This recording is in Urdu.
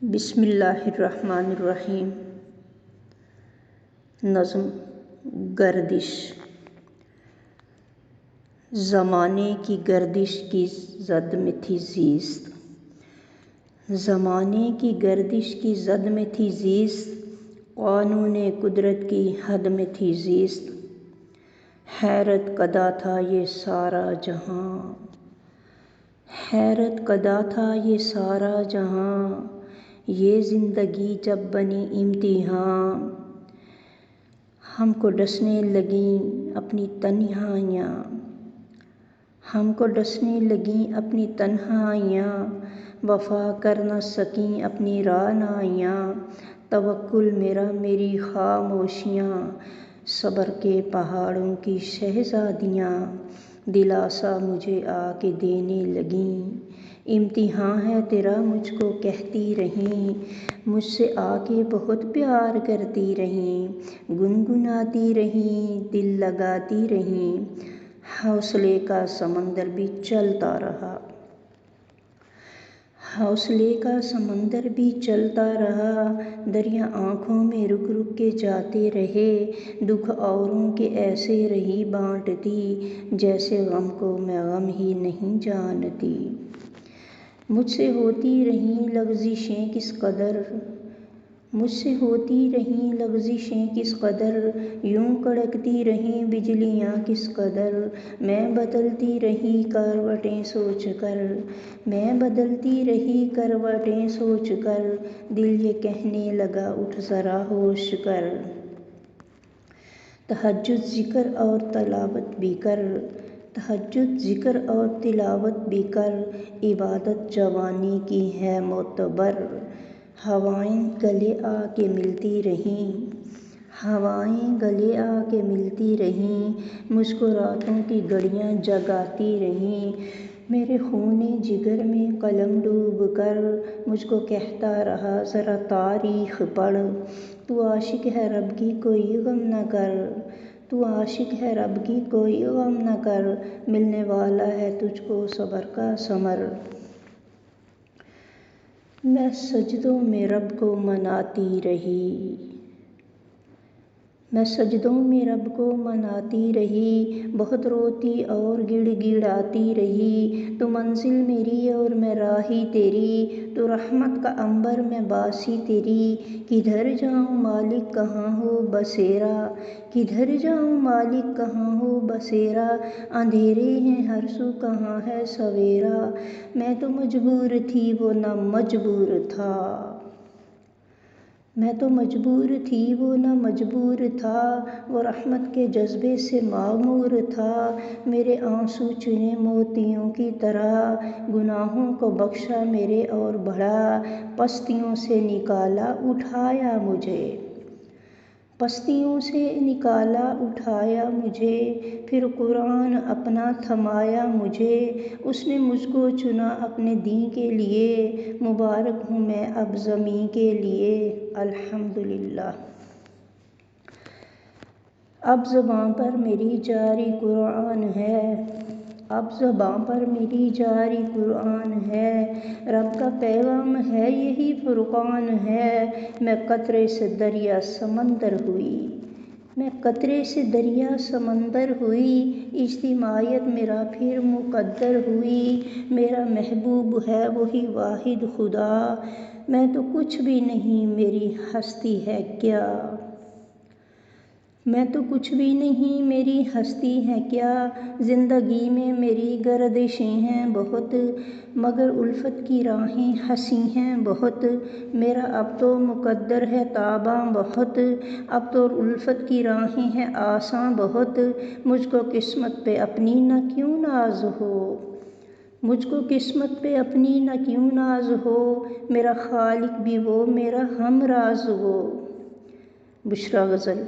بسم اللہ الرحمن الرحیم۔ نظم گردش۔ زمانے کی گردش کی زد میں تھی زیست، زمانے کی گردش کی زد میں تھی زیست، قانون قدرت کی حد میں تھی زیست۔ حیرت کدا تھا یہ سارا جہاں، حیرت کدا تھا یہ سارا جہاں، یہ زندگی جب بنی امتحان۔ ہم کو ڈسنے لگیں اپنی تنہائیاں، ہم کو ڈسنے لگیں اپنی تنہائیاں، وفا کر نہ سکیں اپنی رعنائیاں۔ توکل میرا میری خاموشیاں، صبر کے پہاڑوں کی شہزادیاں، دلاسا مجھے آ کے دینے لگیں۔ امتحان ہے تیرا مجھ کو کہتی رہیں، مجھ سے آ کے بہت پیار کرتی رہیں، گنگناتی رہیں دل لگاتی رہیں۔ حوصلے کا سمندر بھی چلتا رہا، حوصلے کا سمندر بھی چلتا رہا، دریا آنکھوں میں رک رک کے جاتے رہے۔ دکھ اوروں کے ایسے رہی بانٹتی، جیسے غم کو میں غم ہی نہیں جانتی۔ مجھ سے ہوتی رہیں لغزشیں کس قدر، مجھ سے ہوتی رہیں لغزشیں کس قدر، یوں کڑکتی رہیں بجلیاں کس قدر۔ میں بدلتی رہی کروٹیں سوچ کر، میں بدلتی رہی کروٹیں سوچ کر، دل یہ کہنے لگا اٹھ ذرا ہوش کر۔ تہجد ذکر اور تلاوت بھی کر، تہجد ذکر اور تلاوت بھی کر، عبادت جوانی کی ہے معتبر۔ ہوائیں گلے آ کے ملتی رہیں، ہوائیں گلے آ کے ملتی رہیں، مجھ کو راتوں کی گھڑیاں جگاتی رہیں۔ میرے خون جگر میں قلم ڈوب کر، مجھ کو کہتا رہا ذرا تاریخ پڑھ۔ تو عاشق ہے رب کی کوئی غم نہ کر، تو عاشق ہے رب کی کوئی غم نہ کر، ملنے والا ہے تجھ کو صبر کا ثمر۔ میں سجدوں میں رب کو مناتی رہی، میں سجدوں میں رب کو مناتی رہی، بہت روتی اور گڑ گڑاتی رہی۔ تو منزل میری اور میں راہی تیری، تو رحمت کا عنبر میں باسی تیری۔ کدھر جاؤں مالک کہاں ہو بسیرا، کدھر جاؤں مالک کہاں ہو بسیرا، اندھیرے ہیں ہر سو کہاں ہے سویرا۔ میں تو مجبور تھی وہ نہ مجبور تھا، میں تو مجبور تھی وہ نہ مجبور تھا، وہ رحمت کے جذبے سے معمور تھا۔ میرے آنسو چنے موتیوں کی طرح، گناہوں کو بخشا میرے اور بڑھا۔ پستیوں سے نکالا اٹھایا مجھے، پستیوں سے نکالا اٹھایا مجھے، پھر قرآن اپنا تھمایا مجھے۔ اس نے مجھ کو چنا اپنے دین کے لیے، مبارک ہوں میں اب زمیں کے لیے۔ الحمدللہ۔ اب زباں پر میری جاری قرآن ہے، اب زباں پر میری جاری قرآن ہے، رب کا پیغام ہے یہی فرقان ہے۔ میں قطرے سے دریا سمندر ہوئی، میں قطرے سے دریا سمندر ہوئی، اجتماعیت میرا پھر مقدر ہوئی۔ میرا محبوب ہے وہی واحد خدا، میں تو کچھ بھی نہیں میری ہستی ہے کیا، میں تو کچھ بھی نہیں میری ہستی ہے کیا۔ زندگی میں میری گردشیں ہیں بہت، مگر الفت کی راہیں ہنسی ہیں بہت۔ میرا اب تو مقدر ہے تاباں بہت، اب تو الفت کی راہیں ہیں آساں بہت۔ مجھ کو قسمت پہ اپنی نہ کیوں ناز ہو، مجھ کو قسمت پہ اپنی نہ کیوں ناز ہو، میرا خالق بھی وہ میرا ہم راز وہ۔ بشریٰ غزل۔